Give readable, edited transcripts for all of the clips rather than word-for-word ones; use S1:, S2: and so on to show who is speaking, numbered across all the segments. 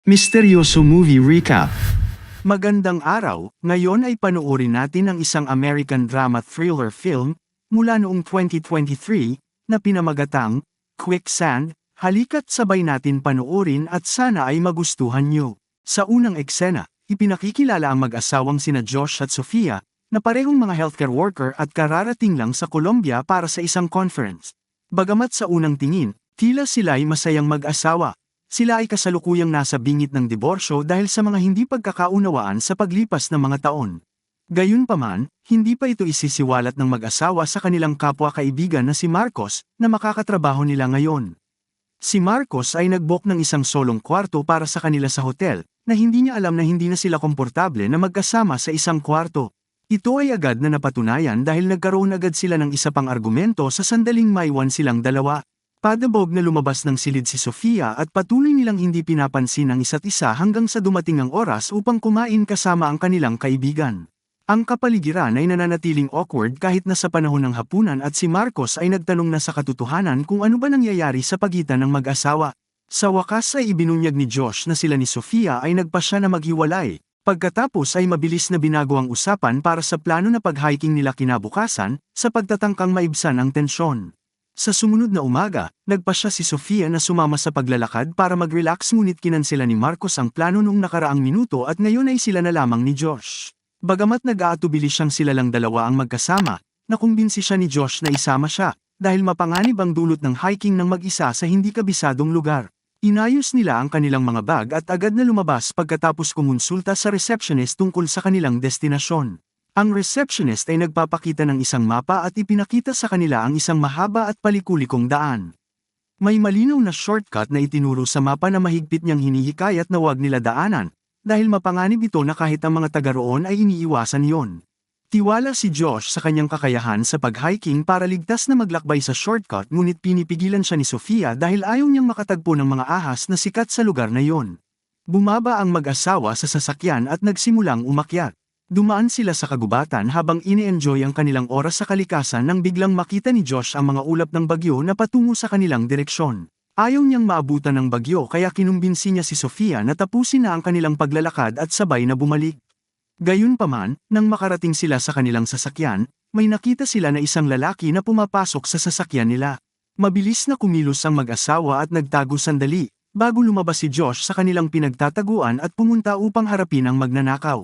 S1: Misteryoso Movie Recap.
S2: Magandang araw, ngayon ay panoorin natin ang isang American drama thriller film mula noong 2023 na pinamagatang Quicksand. Halika't sabay natin panoorin at sana ay magustuhan nyo. Sa unang eksena, ipinakikilala ang mag-asawang sina Josh at Sofia na parehong mga healthcare worker at kararating lang sa Colombia para sa isang conference. Bagamat sa unang tingin, tila sila ay masayang mag-asawa. Sila ay kasalukuyang nasa bingit ng diborsyo dahil sa mga hindi pagkakaunawaan sa paglipas ng mga taon. Gayunpaman, hindi pa ito isisiwalat ng mag-asawa sa kanilang kapwa-kaibigan na si Marcos, na makakatrabaho nila ngayon. Si Marcos ay nag-book ng isang solong kwarto para sa kanila sa hotel, na hindi niya alam na hindi na sila komportable na magkasama sa isang kwarto. Ito ay agad na napatunayan dahil nagkaroon agad sila ng isa pang argumento sa sandaling maiwan silang dalawa. Padabog na lumabas ng silid si Sofia at patuloy nilang hindi pinapansin ang isa't isa hanggang sa dumating ang oras upang kumain kasama ang kanilang kaibigan. Ang kapaligiran ay nananatiling awkward kahit na sa panahon ng hapunan at si Marcos ay nagtanong na sa katotohanan kung ano ba nangyayari sa pagitan ng mag-asawa. Sa wakas ay ibinunyag ni Josh na sila ni Sofia ay nagpasya na maghiwalay. Pagkatapos ay mabilis na binago ang usapan para sa plano na pag-hiking nila kinabukasan, sa pagtatangkang maibsan ang tensyon. Sa sumunod na umaga, nagpasya si Sofia na sumama sa paglalakad para mag-relax ngunit kinansela ni Marcos ang plano noong nakaraang minuto at ngayon ay sila na lamang ni Josh. Bagamat nag-aatubili siyang sila lang dalawa ang magkasama, nakumbinsi siya ni Josh na isama siya, dahil mapanganib ang dulot ng hiking ng mag-isa sa hindi kabisadong lugar. Inayos nila ang kanilang mga bag at agad na lumabas pagkatapos kumonsulta sa receptionist tungkol sa kanilang destinasyon. Ang receptionist ay nagpapakita ng isang mapa at ipinakita sa kanila ang isang mahaba at palikulikong daan. May malinaw na shortcut na itinuro sa mapa na mahigpit niyang hinihikayat na huwag nila daanan, dahil mapanganib ito na kahit ang mga taga roon ay iniiwasan iyon. Tiwala si Josh sa kanyang kakayahan sa pag-hiking para ligtas na maglakbay sa shortcut ngunit pinipigilan siya ni Sofia dahil ayaw niyang makatagpo ng mga ahas na sikat sa lugar na iyon. Bumaba ang mag-asawa sa sasakyan at nagsimulang umakyat. Dumaan sila sa kagubatan habang ini-enjoy ang kanilang oras sa kalikasan nang biglang makita ni Josh ang mga ulap ng bagyo na patungo sa kanilang direksyon. Ayaw niyang maabutan ng bagyo kaya kinumbinsi niya si Sofia na tapusin na ang kanilang paglalakad at sabay na bumalik. Gayunpaman, nang makarating sila sa kanilang sasakyan, may nakita sila na isang lalaki na pumapasok sa sasakyan nila. Mabilis na kumilos ang mag-asawa at nagtago sandali, bago lumabas si Josh sa kanilang pinagtataguan at pumunta upang harapin ang magnanakaw.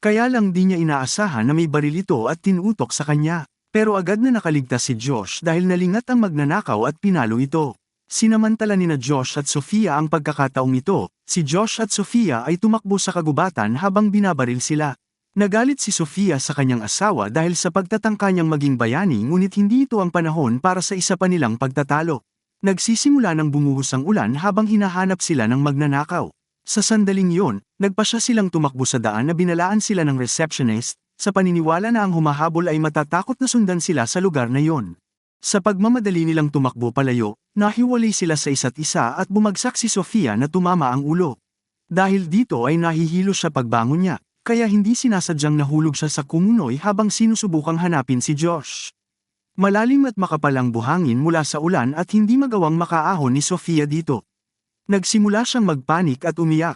S2: Kaya lang di niya inaasahan na may baril ito at tinutok sa kanya. Pero agad na nakaligtas si Josh dahil nalingat ang magnanakaw at pinalo ito. Sinamantala nina Josh at Sofia ang pagkakataong ito, si Josh at Sofia ay tumakbo sa kagubatan habang binabaril sila. Nagalit si Sofia sa kanyang asawa dahil sa pagtatangka niyang maging bayani ngunit hindi ito ang panahon para sa isa pa nilang pagtatalo. Nagsisimula ng bumuhos ang ulan habang hinahanap sila ng magnanakaw. Sa sandaling iyon, nagpasya silang tumakbo sa daan na binalaan sila ng receptionist, sa paniniwala na ang humahabol ay matatakot na sundan sila sa lugar na iyon. Sa pagmamadali nilang tumakbo palayo, nahiwalay sila sa isa't isa at bumagsak si Sofia na tumama ang ulo. Dahil dito ay nahihilo siya pagbangon niya, kaya hindi sinasadyang nahulog siya sa kumunoy habang sinusubukang hanapin si Josh. Malalim at makapal ang buhangin mula sa ulan at hindi magawang makaahon ni Sofia dito. Nagsimula siyang magpanik at umiyak.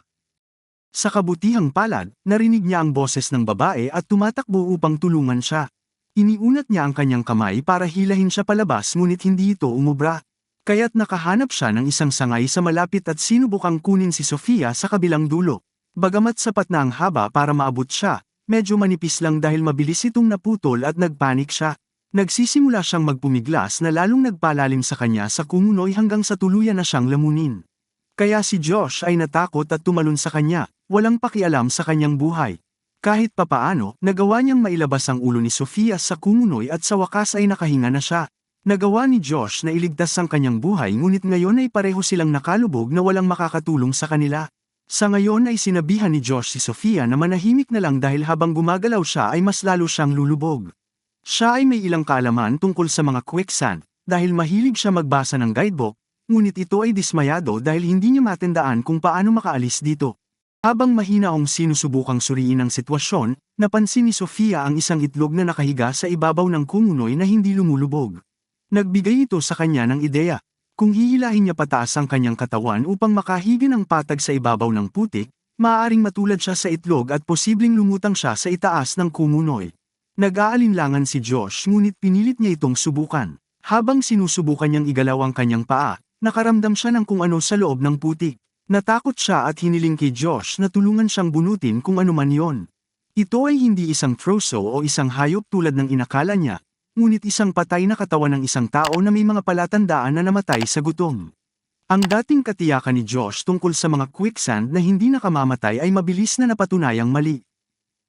S2: Sa kabutihang palad, narinig niya ang boses ng babae at tumatakbo upang tulungan siya. Iniunat niya ang kanyang kamay para hilahin siya palabas ngunit hindi ito umubra. Kaya't nakahanap siya ng isang sangay sa malapit at sinubukang kunin si Sofia sa kabilang dulo. Bagamat sapat na ang haba para maabot siya, medyo manipis lang dahil mabilis itong naputol at nagpanik siya. Nagsisimula siyang magpumiglas na lalong nagpalalim sa kanya sa kumunoy hanggang sa tuluyan na siyang lamunin. Kaya si Josh ay natakot at tumalon sa kanya, walang pakialam sa kanyang buhay. Kahit papaano, nagawa niyang mailabas ang ulo ni Sofia sa kumunoy at sa wakas ay nakahinga na siya. Nagawa ni Josh na iligtas ang kanyang buhay ngunit ngayon ay pareho silang nakalubog na walang makakatulong sa kanila. Sa ngayon ay sinabihan ni Josh si Sofia na manahimik na lang dahil habang gumagalaw siya ay mas lalo siyang lulubog. Siya ay may ilang kaalaman tungkol sa mga quicksand, dahil mahilig siya magbasa ng guidebook, ngunit ito ay dismayado dahil hindi niya matandaan kung paano makaalis dito. Habang mahinaong sinusubukang suriin ang sitwasyon, napansin ni Sofia ang isang itlog na nakahiga sa ibabaw ng kumunoy na hindi lumulubog. Nagbigay ito sa kanya ng ideya. Kung hihilahin niya pataas ang kanyang katawan upang makahigin ang patag sa ibabaw ng putik, maaaring matulad siya sa itlog at posibleng lumutang siya sa itaas ng kumunoy. Nag-aalinlangan si Josh ngunit pinilit niya itong subukan. Habang sinusubukan niyang igalaw ang kanyang paa, nakaramdam siya ng kung ano sa loob ng putik. Natakot siya at hiniling kay Josh na tulungan siyang bunutin kung ano man yon. Ito ay hindi isang troso o isang hayop tulad ng inakala niya, ngunit isang patay na katawan ng isang tao na may mga palatandaan na namatay sa gutom. Ang dating katiyakan ni Josh tungkol sa mga quicksand na hindi nakamamatay ay mabilis na napatunayang mali.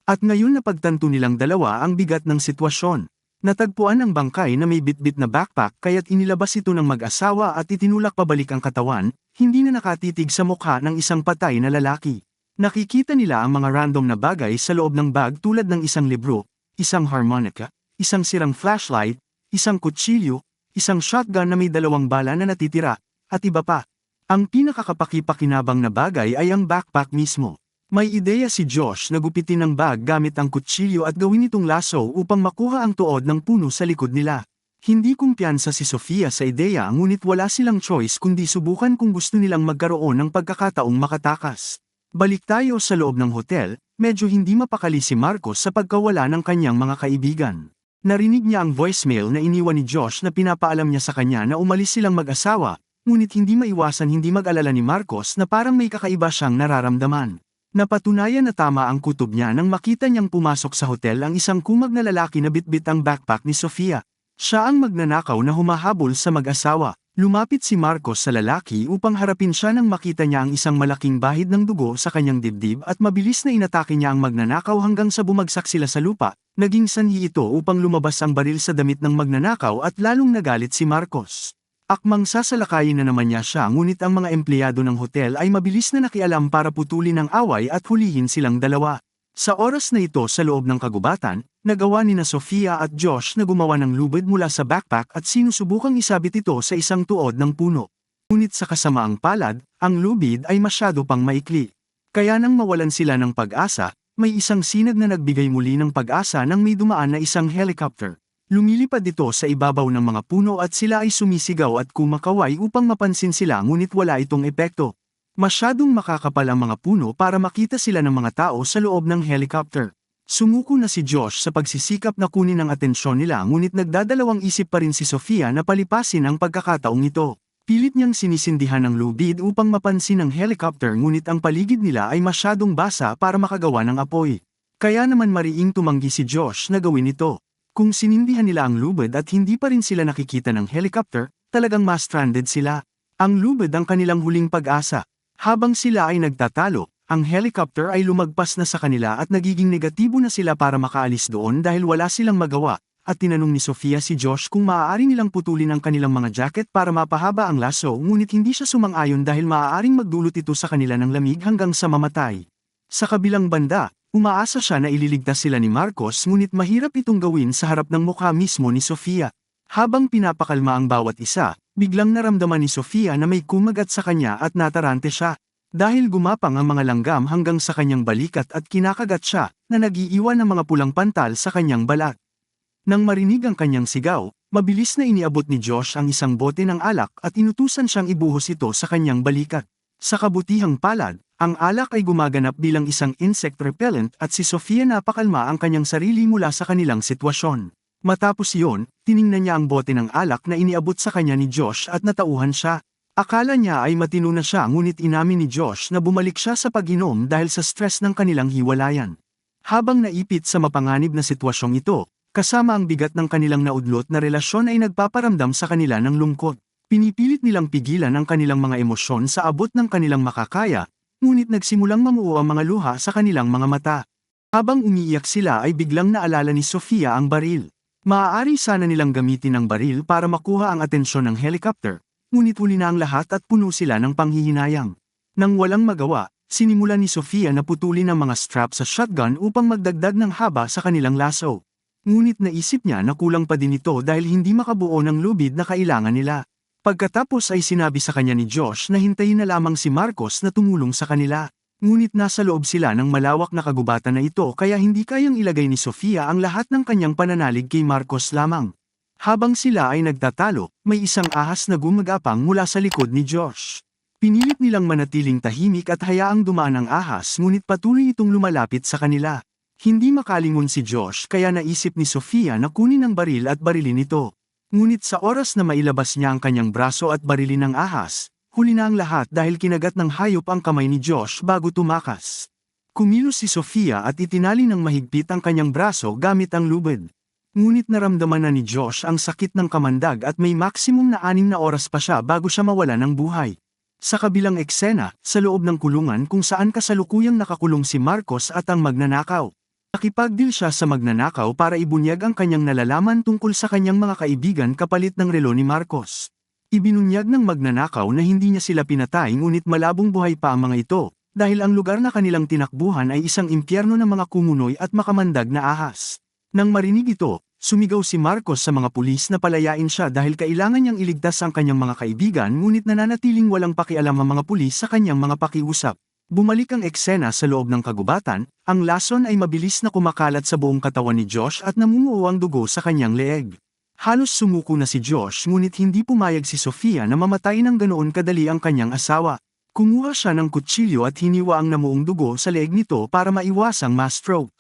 S2: At ngayon napagtanto nilang dalawa ang bigat ng sitwasyon. Natagpuan ang bangkay na may bitbit na backpack kaya't inilabas ito ng mag-asawa at itinulak pabalik ang katawan, hindi na nakatitig sa mukha ng isang patay na lalaki. Nakikita nila ang mga random na bagay sa loob ng bag tulad ng isang libro, isang harmonica, isang sirang flashlight, isang kutsilyo, isang shotgun na may 2 bala na natitira, at iba pa. Ang pinakakapaki-pakinabang na bagay ay ang backpack mismo. May ideya si Josh na gupitin ang bag gamit ang kutsilyo at gawin itong laso upang makuha ang tuod ng puno sa likod nila. Hindi kumpiyansa si Sofia sa ideya ngunit wala silang choice kundi subukan kung gusto nilang magkaroon ng pagkakataong makatakas. Balik tayo sa loob ng hotel, medyo hindi mapakali si Marcos sa pagkawala ng kanyang mga kaibigan. Narinig niya ang voicemail na iniwan ni Josh na pinapaalam niya sa kanya na umalis silang mag-asawa, ngunit hindi maiwasan hindi mag-alala ni Marcos na parang may kakaiba siyang nararamdaman. Napatunayan na tama ang kutob niya nang makita niyang pumasok sa hotel ang isang kumag na lalaki na bitbit ang backpack ni Sofia. Siya ang magnanakaw na humahabol sa mag-asawa. Lumapit si Marcos sa lalaki upang harapin siya nang makita niya ang isang malaking bahid ng dugo sa kanyang dibdib at mabilis na inatake niya ang magnanakaw hanggang sa bumagsak sila sa lupa. Naging sanhi ito upang lumabas ang baril sa damit ng magnanakaw at lalong nagalit si Marcos. Akmang sasalakayin na naman niya siya ngunit ang mga empleyado ng hotel ay mabilis na nakialam para putulin ang away at hulihin silang dalawa. Sa oras na ito sa loob ng kagubatan, nagawa ni na Sofia at Josh na gumawa ng lubid mula sa backpack at sinusubukang isabit ito sa isang tuod ng puno. Ngunit sa kasamaang palad, ang lubid ay masyado pang maikli. Kaya nang mawalan sila ng pag-asa, may isang sinag na nagbigay muli ng pag-asa nang may dumaan na isang helicopter. Lumilipad ito sa ibabaw ng mga puno at sila ay sumisigaw at kumakaway upang mapansin sila ngunit wala itong epekto. Masyadong makakapal ang mga puno para makita sila ng mga tao sa loob ng helicopter. Sumuko na si Josh sa pagsisikap na kunin ang atensyon nila ngunit nagdadalawang isip pa rin si Sofia na palipasin ang pagkakataong ito. Pilit niyang sinisindihan ang lubid upang mapansin ang helicopter ngunit ang paligid nila ay masyadong basa para makagawa ng apoy. Kaya naman mariing tumanggi si Josh na gawin ito. Kung sinindihan nila ang lubid at hindi pa rin sila nakikita ng helicopter, talagang ma-stranded sila. Ang lubid ang kanilang huling pag-asa. Habang sila ay nagtatalo, ang helicopter ay lumagpas na sa kanila at nagiging negatibo na sila para makaalis doon dahil wala silang magawa, at tinanong ni Sofia si Josh kung maaari nilang putulin ang kanilang mga jacket para mapahaba ang laso ngunit hindi siya sumang-ayon dahil maaaring magdulot ito sa kanila ng lamig hanggang sa mamatay. Sa kabilang banda, umaasa siya na ililigtas sila ni Marcos ngunit mahirap itong gawin sa harap ng mukha mismo ni Sofia. Habang pinapakalma ang bawat isa, biglang naramdaman ni Sofia na may kumagat sa kanya at natarante siya. Dahil gumapang ang mga langgam hanggang sa kanyang balikat at kinakagat siya, na nag-iiwan ng mga pulang pantal sa kanyang balat. Nang marinig ang kanyang sigaw, mabilis na iniabot ni Josh ang isang bote ng alak at inutusan siyang ibuhos ito sa kanyang balikat. Sa kabutihang palad, ang alak ay gumaganap bilang isang insect repellent at si Sofia napakalma ang kanyang sarili mula sa kanilang sitwasyon. Matapos iyon, tiningnan niya ang bote ng alak na iniabot sa kanya ni Josh at natauhan siya. Akala niya ay matino na siya ngunit inamin ni Josh na bumalik siya sa pag-inom dahil sa stress ng kanilang hiwalayan. Habang naipit sa mapanganib na sitwasyong ito, kasama ang bigat ng kanilang naudlot na relasyon ay nagpaparamdam sa kanila ng lungkot. Pinipilit nilang pigilan ang kanilang mga emosyon sa abot ng kanilang makakaya, ngunit nagsimulang mamuo ang mga luha sa kanilang mga mata. Habang umiiyak sila ay biglang naalala ni Sofia ang baril. Maaari sana nilang gamitin ang baril para makuha ang atensyon ng helicopter, ngunit huli na ang lahat at puno sila ng panghihinayang. Nang walang magawa, sinimula ni Sofia na putulin ang mga strap sa shotgun upang magdagdag ng haba sa kanilang laso. Ngunit naisip niya na kulang pa din ito dahil hindi makabuo ng lubid na kailangan nila. Pagkatapos ay sinabi sa kanya ni Josh na hintayin na lamang si Marcos na tumulong sa kanila. Ngunit nasa loob sila ng malawak na kagubatan na ito kaya hindi kayang ilagay ni Sofia ang lahat ng kanyang pananalig kay Marcos lamang. Habang sila ay nagtatalo, may isang ahas na gumagapang mula sa likod ni Josh. Pinilit nilang manatiling tahimik at hayaang dumaan ang ahas ngunit patuloy itong lumalapit sa kanila. Hindi makalingon si Josh kaya naisip ni Sofia na kunin ang baril at barilin ito. Ngunit sa oras na mailabas niya ang kanyang braso at barilin ang ahas, huli na ang lahat dahil kinagat ng hayop ang kamay ni Josh bago tumakas. Kumilos si Sofia at itinali ng mahigpit ang kanyang braso gamit ang lubid. Ngunit naramdaman na ni Josh ang sakit ng kamandag at may maksimum na 6 na oras pa siya bago siya mawala ng buhay. Sa kabilang eksena, sa loob ng kulungan kung saan kasalukuyang nakakulong si Marcos at ang magnanakaw. Nakipagdeal siya sa magnanakaw para ibunyag ang kanyang nalalaman tungkol sa kanyang mga kaibigan kapalit ng relo ni Marcos. Ibinunyag ng magnanakaw na hindi niya sila pinatay ngunit malabong buhay pa ang mga ito, dahil ang lugar na kanilang tinakbuhan ay isang impyerno ng mga kumunoy at makamandag na ahas. Nang marinig ito, sumigaw si Marcos sa mga pulis na palayain siya dahil kailangan niyang iligtas ang kanyang mga kaibigan ngunit nananatiling walang pakialam ang mga pulis sa kanyang mga pakiusap. Bumalik ang eksena sa loob ng kagubatan, ang lason ay mabilis na kumakalat sa buong katawan ni Josh at namumuo ang dugo sa kanyang leeg. Halos sumuko na si Josh ngunit hindi pumayag si Sofia na mamatay ng ganoon kadali ang kanyang asawa. Kumuha siya ng kutsilyo at hiniwa ang namuong dugo sa leeg nito para maiwasang ma-stroke.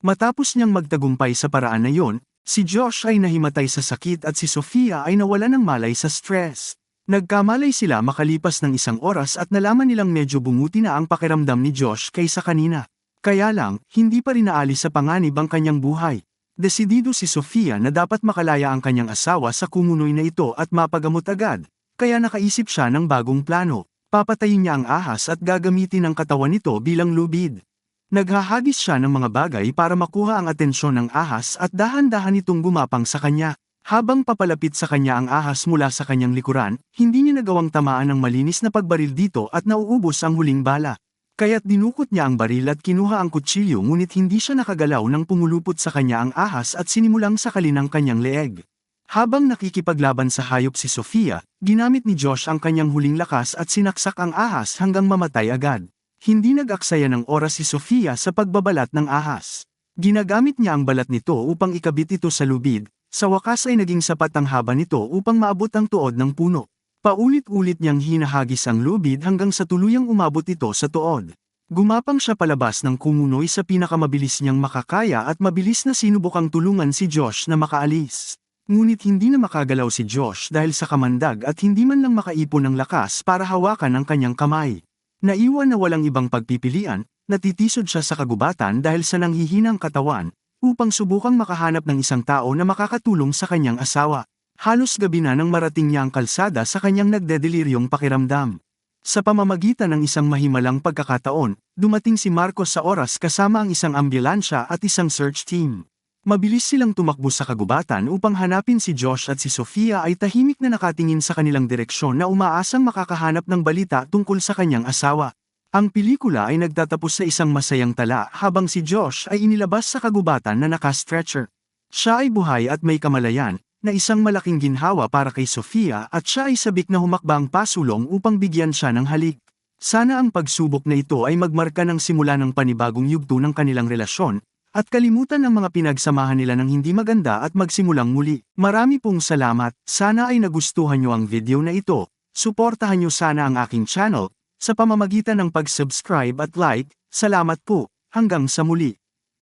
S2: Matapos niyang magtagumpay sa paraan na yon, si Josh ay nahimatay sa sakit at si Sofia ay nawala ng malay sa stress. Nagkamalay sila makalipas ng 1 oras at nalaman nilang medyo bumuti na ang pakiramdam ni Josh kaysa kanina. Kaya lang, hindi pa rin naalis sa panganib ang kanyang buhay. Desidido si Sofia na dapat makalaya ang kanyang asawa sa kumunoy na ito at mapagamot agad, kaya nakaisip siya ng bagong plano. Papatayin niya ang ahas at gagamitin ang katawan nito bilang lubid. Naghahagis siya ng mga bagay para makuha ang atensyon ng ahas at dahan-dahan itong gumapang sa kanya. Habang papalapit sa kanya ang ahas mula sa kanyang likuran, hindi niya nagawang tamaan ng malinis na pagbaril dito at nauubos ang huling bala. Kaya't dinukot niya ang baril at kinuha ang kutsilyo ngunit hindi siya nakagalaw nang pumulupot sa kanya ang ahas at sinimulang sakalin ang kanyang leeg. Habang nakikipaglaban sa hayop si Sofia, ginamit ni Josh ang kanyang huling lakas at sinaksak ang ahas hanggang mamatay agad. Hindi nag-aksaya ng oras si Sofia sa pagbabalat ng ahas. Ginagamit niya ang balat nito upang ikabit ito sa lubid. Sa wakas ay naging sapat ang haba nito upang maabot ang tuod ng puno. Paulit-ulit niyang hinahagis ang lubid hanggang sa tuluyang umabot ito sa tuod. Gumapang siya palabas ng kumunoy sa pinakamabilis niyang makakaya at mabilis na sinubukang tulungan si Josh na makaalis. Ngunit hindi na makagalaw si Josh dahil sa kamandag at hindi man lang makaipon ng lakas para hawakan ang kanyang kamay. Naiwan na walang ibang pagpipilian, natitisod siya sa kagubatan dahil sa nanghihinang katawan, upang subukang makahanap ng isang tao na makakatulong sa kanyang asawa. Halos gabi na nang marating niya ang kalsada sa kanyang nagdedeliryong pakiramdam. Sa pamamagitan ng isang mahimalang pagkakataon, dumating si Marcos sa oras kasama ang isang ambulansya at isang search team. Mabilis silang tumakbo sa kagubatan upang hanapin si Josh at si Sofia ay tahimik na nakatingin sa kanilang direksyon na umaasang makakahanap ng balita tungkol sa kanyang asawa. Ang pelikula ay nagtatapos sa isang masayang tala habang si Josh ay inilabas sa kagubatan na naka-stretcher. Siya ay buhay at may kamalayan, na isang malaking ginhawa para kay Sofia at siya ay sabik na humakbang pasulong upang bigyan siya ng halik. Sana ang pagsubok na ito ay magmarka ng simula ng panibagong yugto ng kanilang relasyon, at kalimutan ang mga pinagsamahan nila ng hindi maganda at magsimulang muli. Marami pong salamat, sana ay nagustuhan nyo ang video na ito, suportahan nyo sana ang aking channel, sa pamamagitan ng pag-subscribe at like. Salamat po, hanggang sa muli.